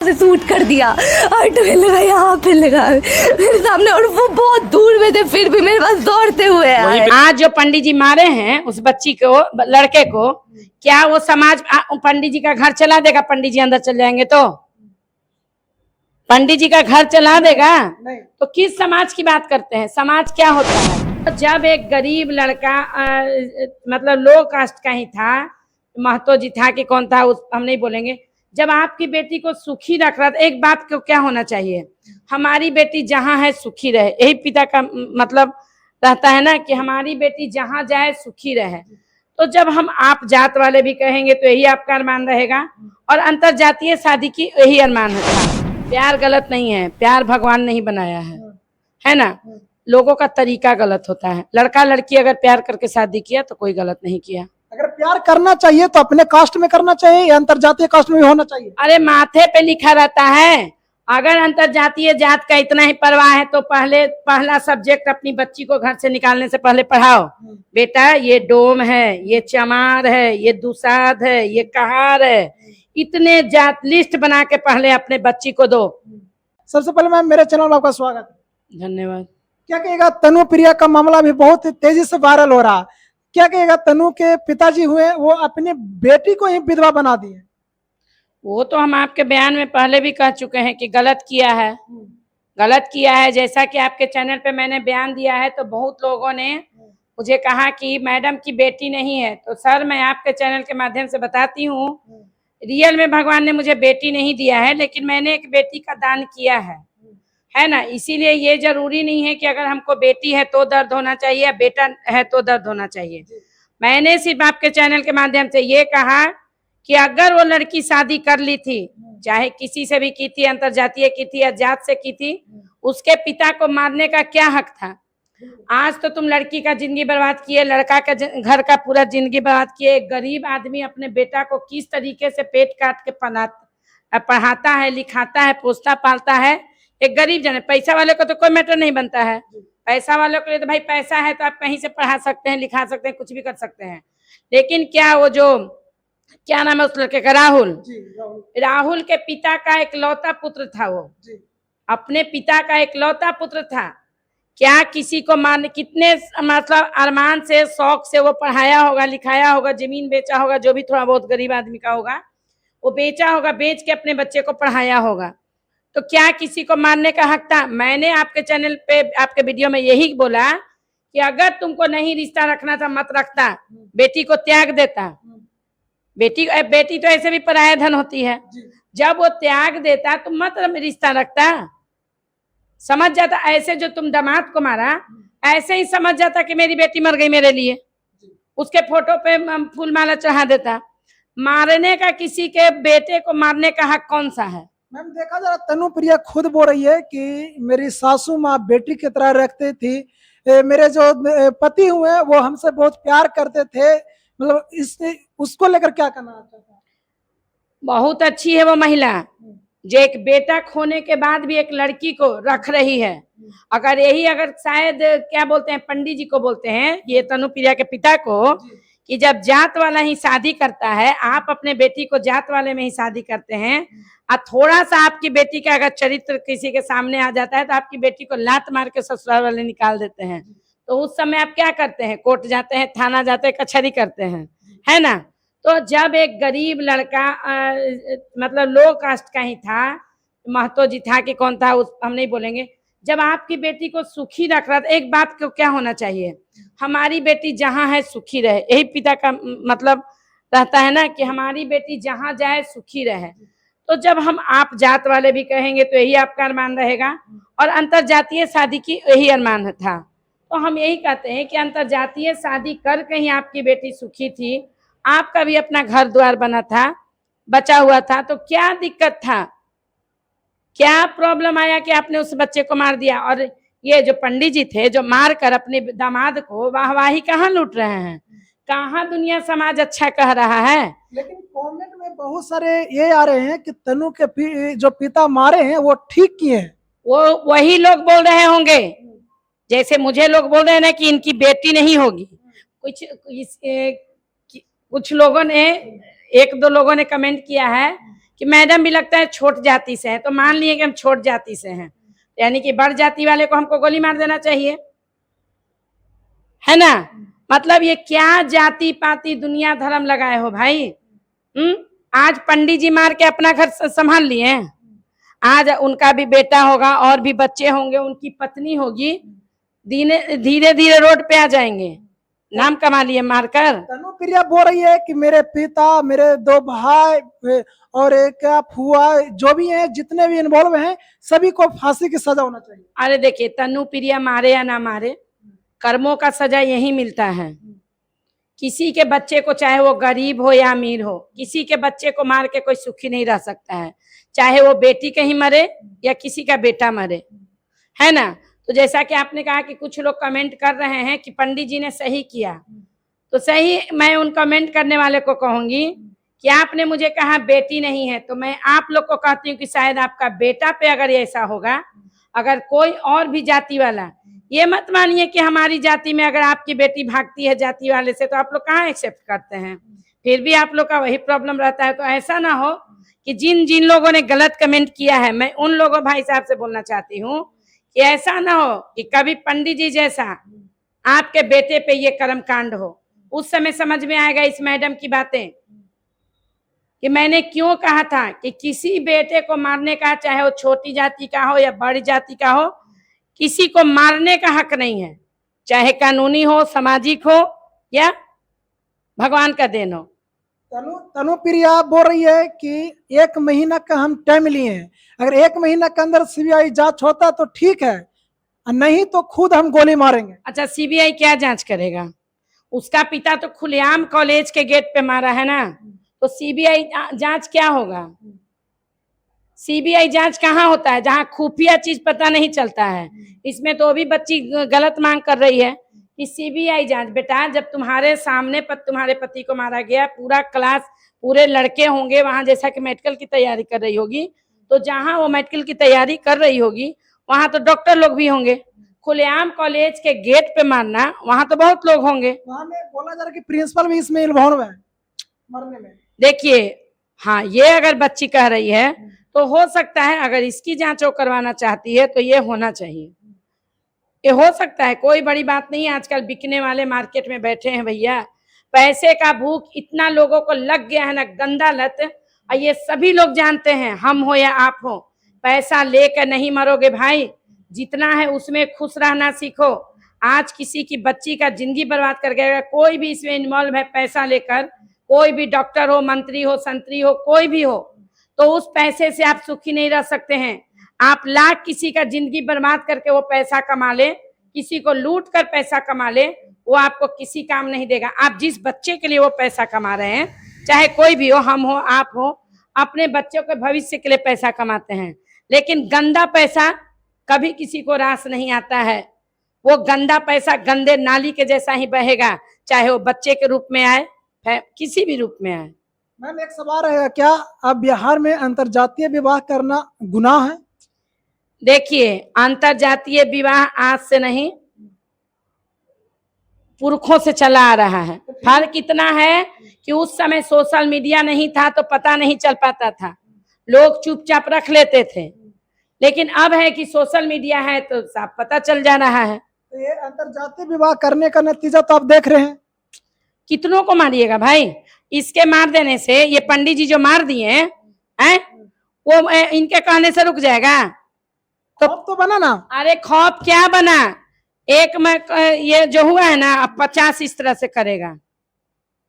से शूट कर दिया और टोल लगा यहाँ पे लगा मेरे सामने, और वो बहुत दूर में थे, फिर भी मेरे पास दौड़ते हुए आए। आज जो पंडित जी मारे हैं उस बच्ची को, लड़के को, क्या वो समाज पंडित जी का घर चला देगा? पंडित जी अंदर चल जाएंगे तो पंडित जी का घर चला देगा? तो किस समाज की बात करते हैं? समाज क्या होता है? जब एक गरीब लड़का मतलब लो कास्ट का ही था, महतो जी था कि कौन था उस हम नहीं बोलेंगे, जब आपकी बेटी को सुखी रख रहा था, एक बाप को क्या होना चाहिए? हमारी बेटी जहाँ है सुखी रहे, यही पिता का मतलब रहता है ना, कि हमारी बेटी जहाँ जाए सुखी रहे। तो जब हम आप जात वाले भी कहेंगे तो यही आपका अरमान रहेगा, और अंतर जातीय शादी की यही अरमान था। प्यार गलत नहीं है, प्यार भगवान नहीं बनाया है ना। लोगों का तरीका गलत होता है। लड़का लड़की अगर प्यार करके शादी किया तो कोई गलत नहीं किया। अगर प्यार करना चाहिए तो अपने कास्ट में करना चाहिए या अंतरजातीय कास्ट में भी होना चाहिए? अरे माथे पे लिखा रहता है। अगर अंतरजातीय जात का इतना ही परवाह है तो पहला सब्जेक्ट अपनी बच्ची को घर से निकालने से पहले पढ़ाओ, बेटा ये डोम है, ये चमार है, ये दुसाध है, ये कहार है, इतने जात लिस्ट बना के पहले अपने बच्ची को दो। सबसे पहले मैम मेरे चैनल में आपका स्वागत है। धन्यवाद। क्या कहेगा, तनु प्रिया का मामला भी बहुत तेजी से वायरल हो रहा है। क्या कहेगा, तनु के पिताजी हुए वो अपनी बेटी को ही विधवा बना दिए? वो तो हम आपके बयान में पहले भी कह चुके हैं कि गलत किया है, गलत किया है। जैसा कि आपके चैनल पे मैंने बयान दिया है तो बहुत लोगों ने मुझे कहा कि मैडम की बेटी नहीं है। तो सर मैं आपके चैनल के माध्यम से बताती हूँ, रियल में भगवान ने मुझे बेटी नहीं दिया है, लेकिन मैंने एक बेटी का दान किया है ना। इसीलिए ये जरूरी नहीं है कि अगर हमको बेटी है तो दर्द होना चाहिए या बेटा है तो दर्द होना चाहिए। मैंने सिर्फ आपके चैनल के माध्यम से ये कहा कि अगर वो लड़की शादी कर ली थी, चाहे किसी से भी की थी, अंतरजातीय की थी या जात से की थी, उसके पिता को मारने का क्या हक था? आज तो तुम लड़की का जिंदगी बर्बाद किए, लड़का का घर का पूरा जिंदगी बर्बाद किए। एक गरीब आदमी अपने बेटा को किस तरीके से पेट काट के पढ़ाता है, लिखाता है, पोसता पालता है। एक गरीब जन, पैसा वाले को तो कोई मैटर नहीं बनता है। पैसा वालों के लिए तो भाई पैसा है तो आप कहीं से पढ़ा सकते हैं, लिखा सकते हैं, कुछ भी कर सकते हैं। लेकिन क्या वो जो क्या नाम है उस लड़के का, राहुल के पिता का इकलौता पुत्र था, वो अपने पिता का इकलौता पुत्र था। क्या किसी को मारने, कितने मतलब अरमान से, शौक से वो पढ़ाया होगा, लिखाया होगा, जमीन बेचा होगा, जो भी थोड़ा बहुत गरीब आदमी का होगा वो बेचा होगा, बेच के अपने बच्चे को पढ़ाया होगा। तो क्या किसी को मारने का हक था? मैंने आपके चैनल पे आपके वीडियो में यही बोला कि अगर तुमको नहीं रिश्ता रखना था मत रखता, बेटी को त्याग देता। बेटी तो ऐसे भी पराया धन होती है। जब वो त्याग देता तो मत रिश्ता रखता, समझ जाता। ऐसे जो तुम दामाद को मारा, ऐसे ही समझ जाता कि मेरी बेटी मर गई मेरे लिए, उसके फोटो पे फूल माला चढ़ा देता। मारने का, किसी के बेटे को मारने का हक कौन सा है? मैम देखा जरा, तनु प्रिया खुद बोल रही है कि मेरी सासू माँ बेटी की तरह रखती थी, मेरे जो पति हुए वो हमसे बहुत प्यार करते थे। मतलब इससे उसको लेकर क्या करना चाहता है? बहुत अच्छी है वो महिला जो एक बेटा खोने के बाद भी एक लड़की को रख रही है। अगर शायद क्या बोलते हैं, पंडित जी को बोलते हैं ये तनु प्रिया के पिता को, कि जब जात वाला ही शादी करता है, आप अपने बेटी को जात वाले में ही शादी करते हैं, और थोड़ा सा आपकी बेटी का अगर चरित्र किसी के सामने आ जाता है तो आपकी बेटी को लात मार के ससुराल वाले निकाल देते हैं। तो उस समय आप क्या करते हैं? कोर्ट जाते हैं, थाना जाते हैं, कचहरी करते हैं, है ना। तो जब एक गरीब लड़का मतलब लो कास्ट का ही था, महतो जी था कि कौन था उस हम नहीं बोलेंगे, जब आपकी बेटी को सुखी रख रहा था, एक बाप को क्या होना चाहिए? हमारी बेटी जहाँ है सुखी रहे, यही पिता का मतलब रहता है ना, कि हमारी बेटी जहाँ जाए सुखी रहे। तो जब हम आप जात वाले भी कहेंगे तो यही आपका अरमान रहेगा, और अंतरजातीय शादी की यही अरमान था। तो हम यही कहते हैं कि अंतरजातीय शादी कर कहीं आपकी बेटी सुखी थी, आपका भी अपना घर द्वार बना था, बचा हुआ था, तो क्या दिक्कत था? क्या प्रॉब्लम आया कि आपने उस बच्चे को मार दिया? और ये जो पंडित जी थे जो मार कर अपने दामाद को वाहवाही कहाँ लूट रहे हैं? कहाँ दुनिया समाज अच्छा कह रहा है? लेकिन कमेंट में बहुत सारे ये आ रहे हैं कि तनु के जो पिता मारे हैं वो ठीक किए हैं। वो वही लोग बोल रहे होंगे, जैसे मुझे लोग बोल रहे हैं ना कि इनकी बेटी नहीं होगी। कुछ लोगों ने, एक दो लोगों ने कमेंट किया है कि मैडम भी लगता है छोट जाति से है, तो मान लिए कि हम छोट जाति से हैं, यानी कि बड़ जाति वाले को हमको गोली मार देना चाहिए, है ना। मतलब ये क्या जाति पाति दुनिया धर्म लगाए हो भाई। आज पंडित जी मार के अपना घर संभाल लिए, आज उनका भी बेटा होगा और भी बच्चे होंगे, उनकी पत्नी होगी, धीरे धीरे रोड पे आ जाएंगे, नाम कमा लिए मारकर। तनुप्रिया बोल रही है कि मेरे पिता, मेरे 2 भाई और एक फुआ जो भी हैं, जितने भी इन्वॉल्व हैं, सभी को फांसी की सजा होना चाहिए। अरे देखिए, तनुप्रिया मारे या ना मारे, कर्मों का सजा यही मिलता है। किसी के बच्चे को, चाहे वो गरीब हो या अमीर हो, किसी के बच्चे को मार के कोई सुखी नहीं रह सकता है, चाहे वो बेटी कहीं मरे या किसी का बेटा मरे, है ना। तो जैसा कि आपने कहा कि कुछ लोग कमेंट कर रहे हैं कि पंडित जी ने सही किया, तो सही, मैं उन कमेंट करने वाले को कहूंगी कि आपने मुझे कहा बेटी नहीं है, तो मैं आप लोग को कहती हूँ कि शायद आपका बेटा पे अगर ऐसा होगा, अगर कोई और भी जाति वाला, ये मत मानिए कि हमारी जाति में अगर आपकी बेटी भागती है जाति वाले से, तो आप लोग कहाँ एक्सेप्ट करते हैं, फिर भी आप लोग का वही प्रॉब्लम रहता है। तो ऐसा ना हो कि जिन जिन लोगों ने गलत कमेंट किया है, मैं उन लोगों भाई साहब से बोलना चाहती हूँ कि ऐसा ना हो कि कभी पंडित जी जैसा आपके बेटे पे ये कर्म कांड हो। उस समय समझ में आएगा इस मैडम की बातें कि मैंने क्यों कहा था कि किसी बेटे को मारने का, चाहे वो छोटी जाति का हो या बड़ी जाति का हो, किसी को मारने का हक नहीं है, चाहे कानूनी हो, सामाजिक हो या भगवान का देन हो। तनुप्रिया बोल रही है कि 1 महीना का हम टाइम लिए हैं, अगर 1 महीना के अंदर सीबीआई जांच होता तो ठीक है, नहीं तो खुद हम गोली मारेंगे। अच्छा, सीबीआई क्या जांच करेगा? उसका पिता तो खुलेआम कॉलेज के गेट पे मारा है ना, तो सीबीआई जांच क्या होगा? सीबीआई जांच कहाँ होता है? जहाँ खुफिया चीज पता नहीं चलता है। इसमें तो भी बच्ची गलत मांग कर रही है कि सीबीआई जांच। बेटा, जब तुम्हारे सामने तुम्हारे पति को मारा गया, पूरा क्लास, पूरे लड़के होंगे वहां, जैसा कि मेडिकल की तैयारी कर रही होगी, तो जहां वो मेडिकल की तैयारी कर रही होगी वहां तो डॉक्टर लोग भी होंगे। खुलेआम कॉलेज के गेट पे मारना, वहां तो बहुत लोग होंगे। वहां में बोला जा रहा है कि प्रिंसिपल भी इसमें इन्वॉल्व है मरने में। देखिए, हाँ, ये अगर बच्ची कह रही है तो हो सकता है, अगर इसकी जांच वो करवाना चाहती है तो ये होना चाहिए, ये हो सकता है, कोई बड़ी बात नहीं। आजकल बिकने वाले मार्केट में बैठे हैं भैया, पैसे का भूख इतना लोगों को लग गया है ना, गंदा लत। और ये सभी लोग जानते हैं, हम हो या आप हो, पैसा लेकर नहीं मरोगे भाई, जितना है उसमें खुश रहना सीखो। आज किसी की बच्ची का जिंदगी बर्बाद कर गया, कोई भी इसमें इन्वॉल्व है पैसा लेकर, कोई भी डॉक्टर हो, मंत्री हो, संतरी हो, कोई भी हो, तो उस पैसे से आप सुखी नहीं रह सकते हैं। आप लाख किसी का जिंदगी बर्बाद करके वो पैसा कमा ले, किसी को लूट कर पैसा कमा ले, वो आपको किसी काम नहीं देगा। आप जिस बच्चे के लिए वो पैसा कमा रहे हैं, चाहे कोई भी हो, हम हो, आप हो, अपने बच्चों के भविष्य के लिए पैसा कमाते हैं, लेकिन गंदा पैसा कभी किसी को रास नहीं आता है। वो गंदा पैसा गंदे नाली के जैसा ही बहेगा, चाहे वो बच्चे के रूप में आए, किसी भी रूप में आए। मैम, एक सवाल है, क्या अब बिहार में अंतरजातीय विवाह करना गुनाह है? देखिए, अंतरजातीय विवाह आज से नहीं, पुरखों से चला आ रहा है। फर्क इतना है कि उस समय सोशल मीडिया नहीं था तो पता नहीं चल पाता था, लोग चुपचाप रख लेते थे, लेकिन अब है कि सोशल मीडिया है तो साफ पता चल जा रहा है। तो ये अंतरजातीय विवाह करने का नतीजा तो आप देख रहे हैं। कितनों को मारिएगा भाई? इसके मार देने से, ये पंडित जी जो मार दिए हैं, वो इनके कहने से रुक जाएगा? तो बना ना। अरे खौफ क्या बना? एक में ये जो हुआ है ना, अब 50 इस तरह से करेगा,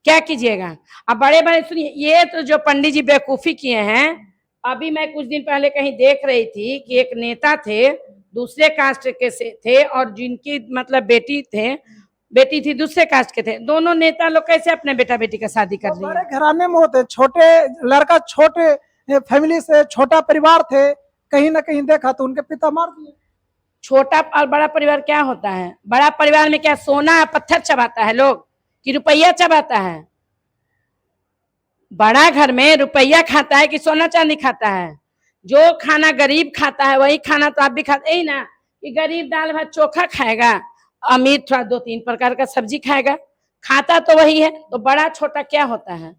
क्या कीजिएगा? अब बड़े बड़े, सुनिए, ये तो जो पंडित जी बेवकूफी किए हैं। अभी मैं कुछ दिन पहले कहीं देख रही थी कि एक नेता थे, दूसरे कास्ट के से थे, और जिनकी मतलब बेटी थी दूसरे कास्ट के थे। दोनों नेता लोग कैसे अपने बेटा बेटी का शादी कर रही है? बड़े घराने में होते, छोटे लड़का, छोटे फैमिली से, छोटा परिवार थे, कहीं ना कहीं देखा तो उनके पिता मार दिए। छोटा और बड़ा परिवार क्या होता है? बड़ा परिवार में क्या सोना पत्थर चबाता है लोग कि रुपया चबाता है? बड़ा घर में रुपया खाता है कि सोना चांदी खाता है? जो खाना गरीब खाता है वही खाना तो आप भी खाते ही ना, कि गरीब दाल भात चोखा खाएगा, अमीर थोड़ा 2-3 प्रकार का सब्जी खाएगा, खाता तो वही है। तो बड़ा छोटा क्या होता है?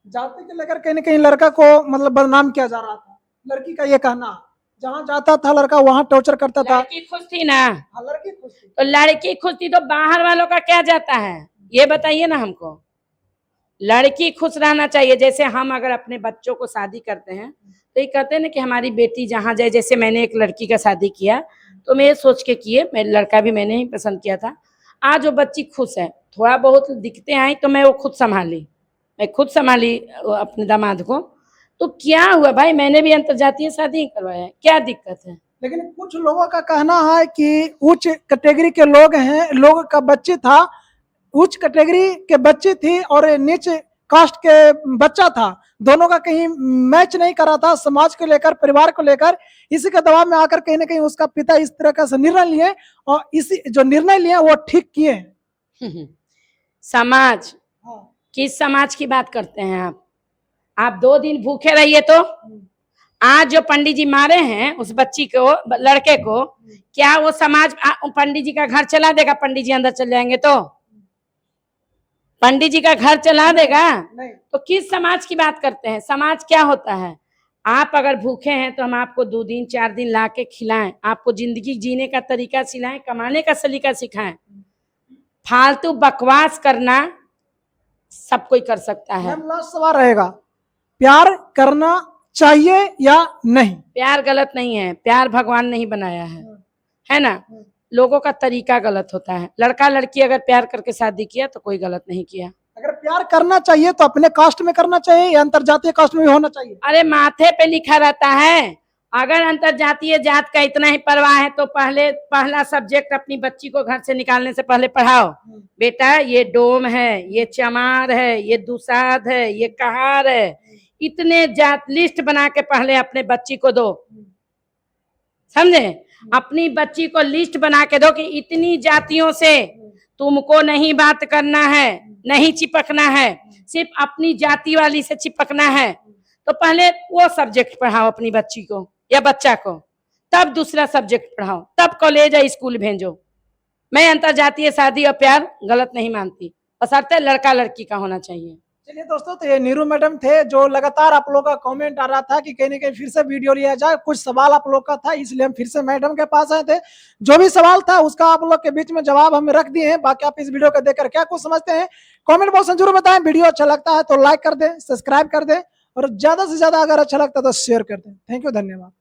जाति के लेकर कहीं ना कहीं लड़का को मतलब बदनाम किया जा रहा था, लड़की का ये कहना, जहाँ जाता था लड़का वहाँ टॉर्चर करता था। लड़की खुश थी ना, हाँ, लड़की खुश थी। तो लड़की खुश थी तो बाहर वालों का क्या जाता है, ये बताइए ना हमको। लड़की खुश रहना चाहिए। जैसे हम अगर अपने बच्चों को शादी करते हैं तो ये कहते हैं ना कि हमारी बेटी जहाँ जाए। जैसे मैंने एक लड़की का शादी किया तो मैं ये सोच के किए, मेरे लड़का भी मैंने ही पसंद किया था। आज वो बच्ची खुश है, थोड़ा बहुत दिक्कतें आई तो मैं वो खुद संभाली, मैं खुद संभाली अपने दामाद को। तो क्या हुआ भाई, मैंने भी अंतरजातीय शादी करवाया है, क्या दिक्कत है। लेकिन कुछ लोगों का कहना है कि उच्च कैटेगरी के लोग हैं, लोग का बच्ची था, उच्च कैटेगरी के बच्ची थी और नीचे कास्ट के बच्चा था, दोनों का कहीं मैच नहीं करा था समाज को लेकर, परिवार को लेकर। इसी के दबाव में आकर कहीं ना कहीं उसका पिता इस तरह का निर्णय लिए और इसी जो निर्णय लिए वो ठीक किए हैं। समाज, किस समाज की बात करते हैं आप 2 दिन भूखे रहिए तो आज जो पंडित जी मारे हैं उस बच्ची को, लड़के को, क्या वो समाज पंडित जी का घर चला देगा? पंडित जी अंदर चल जाएंगे तो पंडित जी का घर चला देगा? नहीं। तो किस समाज की बात करते हैं? समाज क्या होता है? आप अगर भूखे हैं तो हम आपको 2 दिन 4 दिन ला के खिलाएं, आपको जिंदगी जीने का तरीका सिखाएं, कमाने का सलीका सिखाएं। फालतू बकवास करना सब कोई कर सकता है। लास्ट सवाल रहेगा, प्यार करना चाहिए या नहीं? प्यार गलत नहीं है, प्यार भगवान नहीं बनाया है ना। लोगों का तरीका गलत होता है। लड़का लड़की अगर प्यार करके शादी किया तो कोई गलत नहीं किया। अगर प्यार करना चाहिए तो अपने कास्ट में करना चाहिए या अंतरजातीय कास्ट में भी होना चाहिए? अरे माथे पे लिखा रहता है। अगर अंतरजातीय जात का इतना ही परवाह है तो पहला सब्जेक्ट अपनी बच्ची को घर से निकालने से पहले पढ़ाओ, बेटा ये डोम है, ये चमार है, ये दुसाध है, ये कहार है, इतने जात लिस्ट बना के पहले अपने बच्ची को दो। समझे? अपनी बच्ची को लिस्ट बना के दो कि इतनी जातियों से तुमको नहीं बात करना है, नहीं चिपकना है, सिर्फ अपनी जाति वाली से चिपकना है। तो पहले वो सब्जेक्ट पढ़ाओ अपनी बच्ची को या बच्चा को, तब दूसरा सब्जेक्ट पढ़ाओ, तब कॉलेज या स्कूल भेजो। मैं अंतरजातीय शादी और प्यार गलत नहीं मानती, बशर्ते लड़का लड़की का होना चाहिए। चलिए दोस्तों, तो ये नीरू मैडम थे जो लगातार आप लोगों का कमेंट आ रहा था कि कहीं ना कहीं फिर से वीडियो लिया जाए, कुछ सवाल आप लोग का था, इसलिए हम फिर से मैडम के पास आए थे। जो भी सवाल था उसका आप लोग के बीच में जवाब हम रख दिए हैं। बाकी आप इस वीडियो को देखकर क्या कुछ समझते हैं कमेंट बॉक्स में जरूर बताएं। वीडियो अच्छा लगता है तो लाइक कर दें, सब्सक्राइब कर दें और ज्यादा से ज्यादा अगर अच्छा लगता है तो शेयर कर दें। थैंक यू, धन्यवाद।